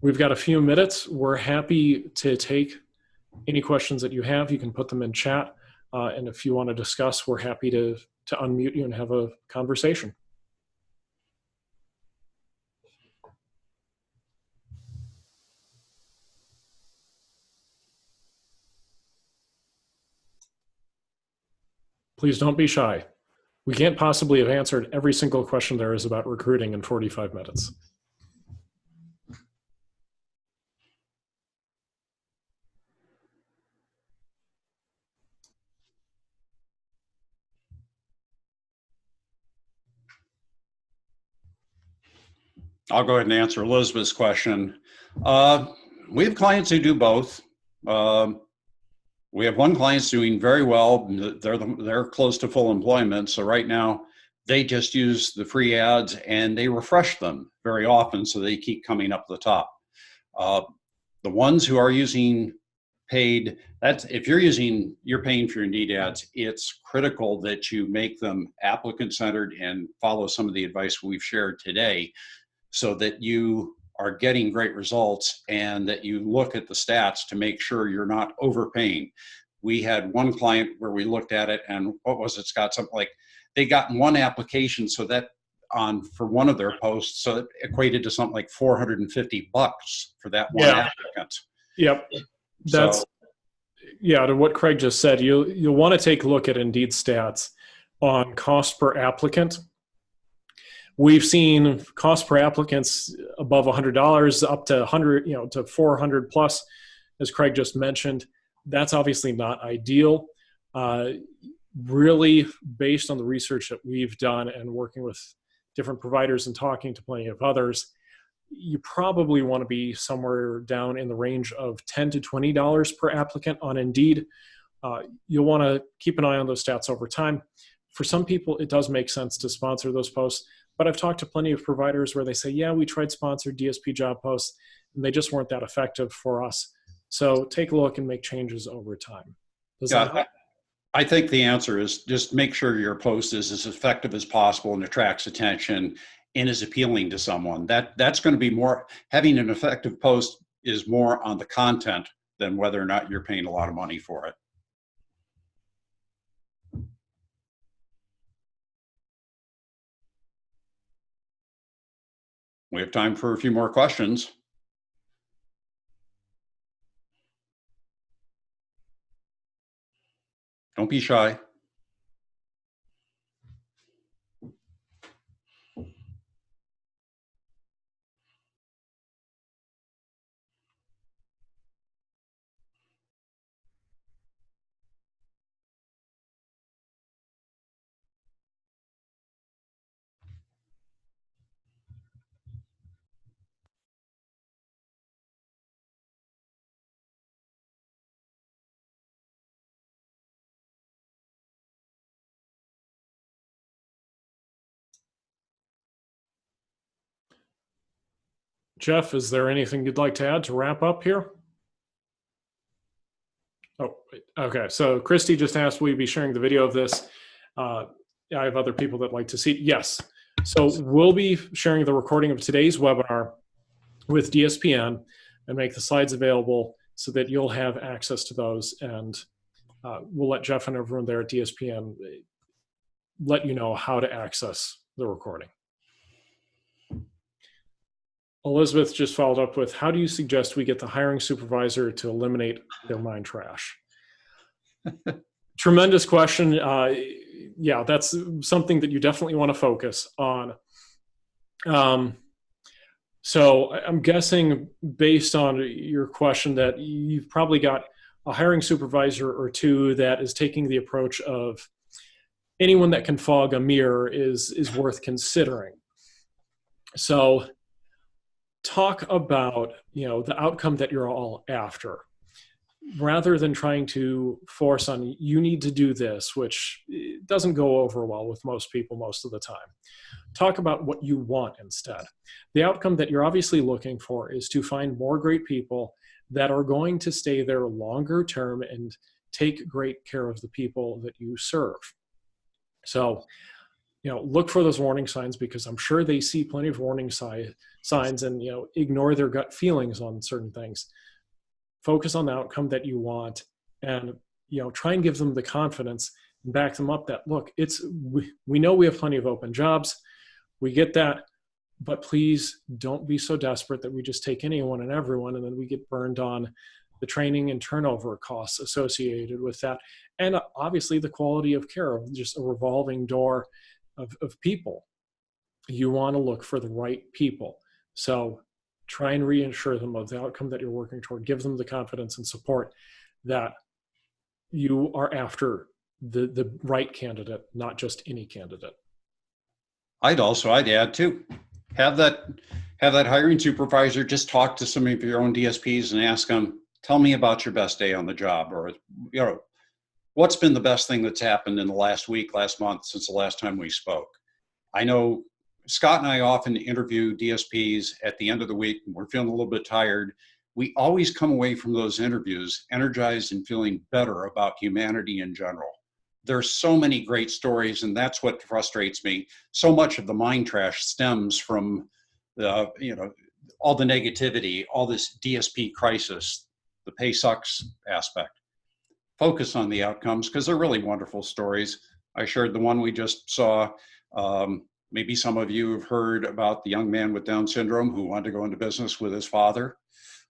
We've got a few minutes. We're happy to take any questions that you have. You can put them in chat. And if you want to discuss, we're happy to unmute you and have a conversation. Please don't be shy. We can't possibly have answered every single question there is about recruiting in 45 minutes. I'll go ahead and answer Elizabeth's question. We have clients who do both. We have one client's doing very well. They're close to full employment. So right now they just use the free ads and they refresh them very often. So they keep coming up the top. The ones who are using paid, if you're paying for your Indeed ads, it's critical that you make them applicant centered and follow some of the advice we've shared today so that you are getting great results and that you look at the stats to make sure you're not overpaying. We had one client where we looked at it and what was it, Scott? Something like they got one application so that for one of their posts, so it equated to something like $450 for that one applicant. Yep. To what Craig just said, you'll want to take a look at Indeed stats on cost per applicant. We've seen cost per applicants above $100 up to 100, to 400 plus, as Craig just mentioned. That's obviously not ideal. Really, based on the research that we've done and working with different providers and talking to plenty of others, you probably want to be somewhere down in the range of $10 to $20 per applicant on Indeed. You'll want to keep an eye on those stats over time. For some people, it does make sense to sponsor those posts. But I've talked to plenty of providers where they say, yeah, we tried sponsored DSP job posts, and they just weren't that effective for us. So take a look and make changes over time. I think the answer is just make sure your post is as effective as possible and attracts attention and is appealing to someone. That's going to be more, having an effective post is more on the content than whether or not you're paying a lot of money for it. We have time for a few more questions. Don't be shy. Jeff, is there anything you'd like to add to wrap up here? Oh, okay. So Christy just asked, will you be sharing the video of this? I have other people that like to see it. Yes. So we'll be sharing the recording of today's webinar with DSPN and make the slides available so that you'll have access to those. And we'll let Jeff and everyone there at DSPN let you know how to access the recording. Elizabeth just followed up with, how do you suggest we get the hiring supervisor to eliminate their mind trash? Tremendous question. Yeah, that's something that you definitely want to focus on. So I'm guessing based on your question that you've probably got a hiring supervisor or two that is taking the approach of anyone that can fog a mirror is worth considering. So talk about, the outcome that you're all after, rather than trying to force on, you need to do this, which doesn't go over well with most people most of the time. Talk about what you want instead. The outcome that you're obviously looking for is to find more great people that are going to stay there longer term and take great care of the people that you serve. So, look for those warning signs, because I'm sure they see plenty of warning signs and, ignore their gut feelings on certain things. Focus on the outcome that you want and, try and give them the confidence and back them up that, look, we know we have plenty of open jobs. We get that, but please don't be so desperate that we just take anyone and everyone and then we get burned on the training and turnover costs associated with that. And obviously the quality of care of just a revolving door of people. You want to look for the right people. So try and reassure them of the outcome that you're working toward. Give them the confidence and support that you are after the right candidate, not just any candidate. I'd add too, have that hiring supervisor just talk to some of your own DSPs and ask them, tell me about your best day on the job, or what's been the best thing that's happened in the last week, last month, since the last time we spoke. I know Scott and I often interview DSPs at the end of the week and we're feeling a little bit tired. We always come away from those interviews energized and feeling better about humanity in general. There's so many great stories, and that's what frustrates me. So much of the mind trash stems from all the negativity, all this DSP crisis, the pay sucks aspect. Focus on the outcomes, because they're really wonderful stories. I shared the one we just saw. Maybe some of you have heard about the young man with Down syndrome who wanted to go into business with his father,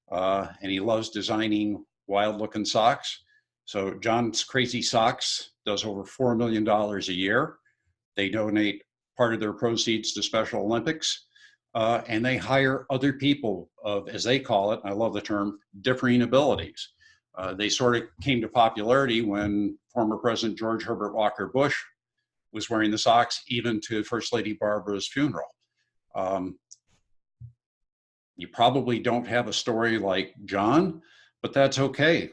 and he loves designing wild-looking socks. So John's Crazy Socks does over $4 million a year. They donate part of their proceeds to Special Olympics, and they hire other people of, as they call it, I love the term, differing abilities. They sort of came to popularity when former President George Herbert Walker Bush was wearing the socks, even to First Lady Barbara's funeral. You probably don't have a story like John, but that's okay.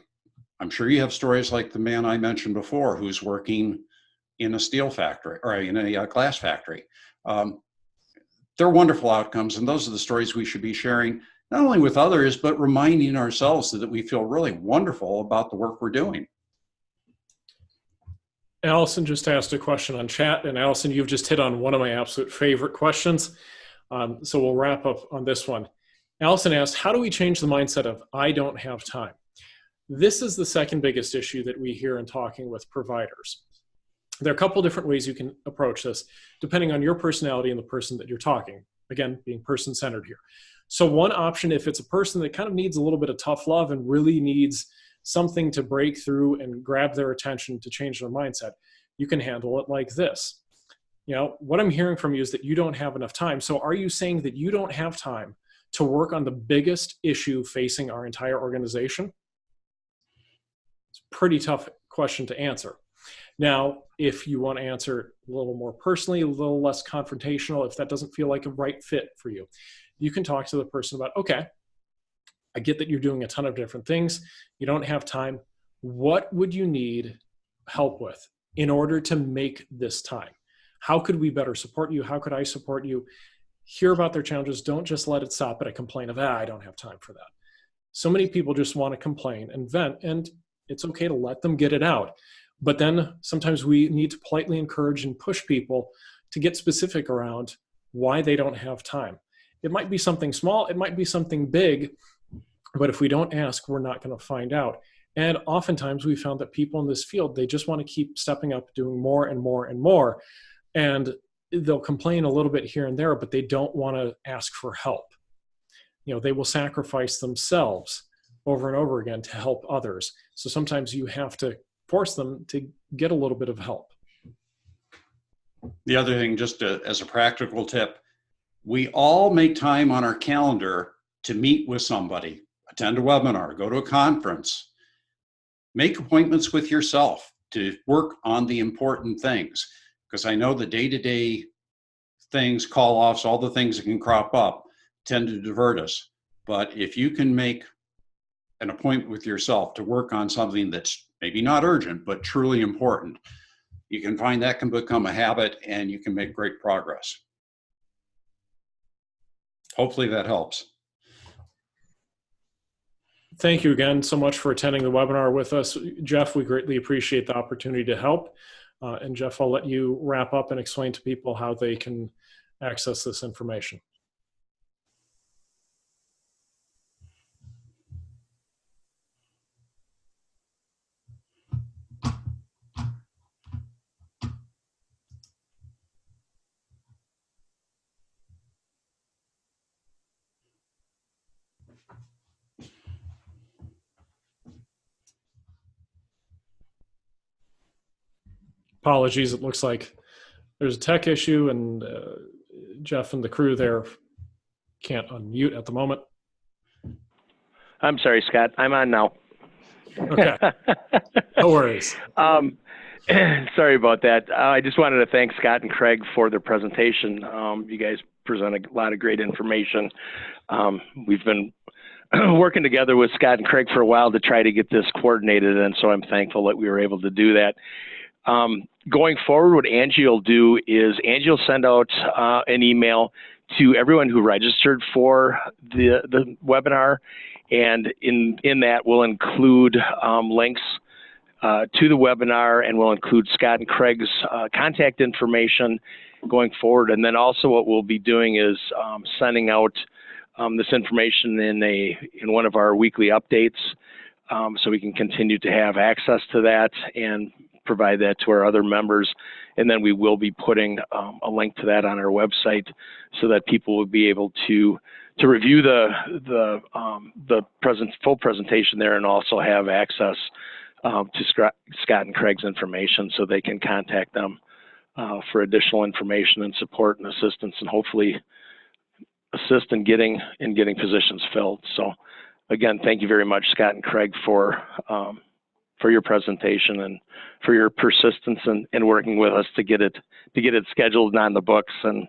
I'm sure you have stories like the man I mentioned before who's working in a steel factory or in a glass factory. They're wonderful outcomes, and those are the stories we should be sharing, not only with others, but reminding ourselves that we feel really wonderful about the work we're doing. Allison just asked a question on chat, and Allison, you've just hit on one of my absolute favorite questions. So we'll wrap up on this one. Allison asked, how do we change the mindset of, I don't have time? This is the second biggest issue that we hear in talking with providers. There are a couple different ways you can approach this, depending on your personality and the person that you're talking Again, being person-centered here. So one option, if it's a person that kind of needs a little bit of tough love and really needs something to break through and grab their attention to change their mindset, you can handle it like this. What I'm hearing from you is that you don't have enough time. So are you saying that you don't have time to work on the biggest issue facing our entire organization? It's a pretty tough question to answer. Now, if you want to answer a little more personally, a little less confrontational, if that doesn't feel like a right fit for you, you can talk to the person about, okay, I get that you're doing a ton of different things. You don't have time. What would you need help with in order to make this time? How could we better support you? How could I support you? Hear about their challenges. Don't just let it stop at a complaint of, I don't have time for that. So many people just want to complain and vent, and it's okay to let them get it out. But then sometimes we need to politely encourage and push people to get specific around why they don't have time. It might be something small, it might be something big, but if we don't ask, we're not going to find out. And oftentimes we found that people in this field, they just want to keep stepping up, doing more and more and more. And they'll complain a little bit here and there, but they don't want to ask for help. They will sacrifice themselves over and over again to help others. So sometimes you have to force them to get a little bit of help. The other thing, just as a practical tip, we all make time on our calendar to meet with somebody, attend a webinar, go to a conference, make appointments with yourself to work on the important things. Because I know the day-to-day things, call-offs, all the things that can crop up tend to divert us. But if you can make an appointment with yourself to work on something that's maybe not urgent, but truly important, you can find that can become a habit and you can make great progress. Hopefully that helps. Thank you again so much for attending the webinar with us. Jeff, we greatly appreciate the opportunity to help. And Jeff, I'll let you wrap up and explain to people how they can access this information. Apologies, it looks like there's a tech issue and Jeff and the crew there can't unmute at the moment. I'm sorry, Scott. I'm on now. Okay. No worries. Sorry about that. I just wanted to thank Scott and Craig for their presentation. You guys present a lot of great information. We've been working together with Scott and Craig for a while to try to get this coordinated, and so I'm thankful that we were able to do that. Going forward, what Angie will do is Angie will send out an email to everyone who registered for the webinar, and in that we'll include links to the webinar, and we'll include Scott and Craig's contact information going forward. And then also what we'll be doing is sending out this information in one of our weekly updates, so we can continue to have access to that and provide that to our other members. And then we will be putting a link to that on our website so that people will be able to review the full presentation there and also have access to Scott and Craig's information, so they can contact them for additional information and support and assistance, and hopefully assist in getting positions filled. So again, thank you very much, Scott and Craig, for your presentation and for your persistence in working with us to get it scheduled and on the books. And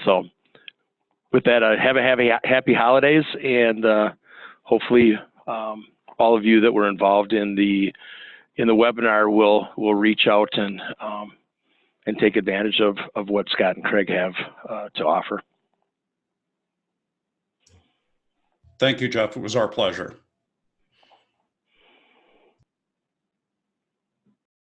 so with that, have a happy holidays, and hopefully all of you that were involved in the webinar will reach out and take advantage of what Scott and Craig have to offer. Thank you, Jeff. It was our pleasure.